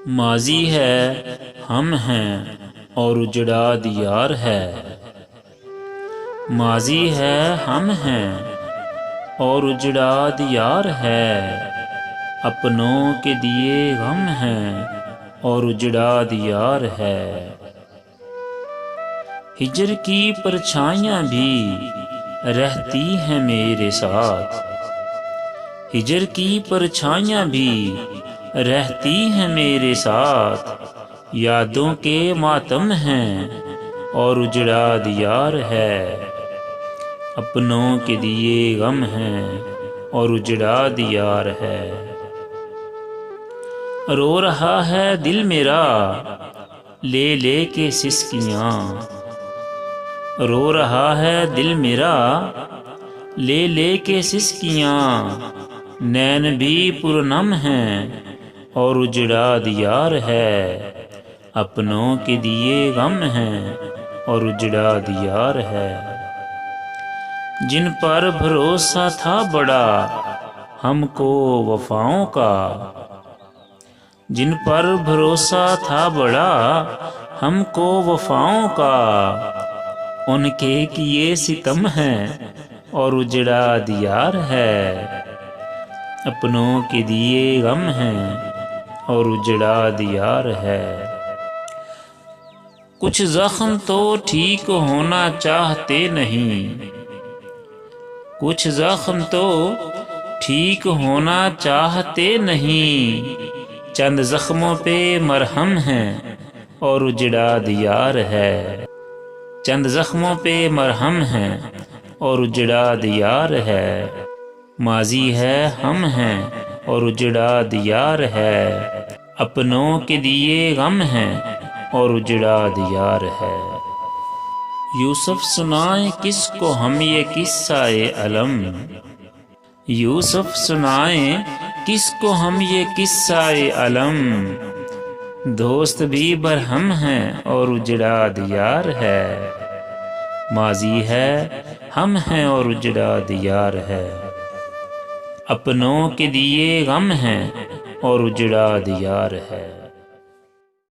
माजी है हम हैं और उजड़ा दियार है। माजी है हम हैं और उजड़ा दियार है। अपनों के दिए गम हैं और उजड़ा दियार है। हिजर की परछाइयाँ भी रहती हैं मेरे साथ। हिजर की परछाइयाँ भी रहती हैं मेरे साथ। यादों के मातम हैं और उजड़ा दियार है। अपनों के दिए गम हैं और उजड़ा दियार है। रो रहा है दिल मेरा ले ले के सिसकियाँ। रो रहा है दिल मेरा ले ले के सिसकियाँ। नैन भी पुरनम हैं और उजड़ा दियार है। अपनों के दिए गम हैं और उजड़ा दियार है। जिन पर भरोसा था बड़ा हमको वफाओं का। जिन पर भरोसा था बड़ा हमको वफाओं का। उनके किए सितम हैं और उजड़ा दियार है। अपनों के दिए गम हैं और उजड़ा दियार है। कुछ जख्म तो ठीक होना चाहते नहीं। कुछ जख्म तो ठीक होना चाहते नहीं। चंद जख्मों पे मरहम हैं और उजड़ा दियार है। चंद जख्मों पे मरहम हैं और उजड़ा दियार है। माजी है हम हैं और उजड़ा दियार है। अपनों के दिए गम हैं और उजड़ा दियार है। यूसुफ सुनाए किसको हम ये किस्सा-ए अलम। यूसुफ सुनाए किसको हम ये किस्सा-ए अलम। दोस्त भी बरहम हैं और उजड़ा दियार है। माजी है हम हैं और उजड़ा दियार है। अपनों के दिए गम हैं और उजड़ा दियार है।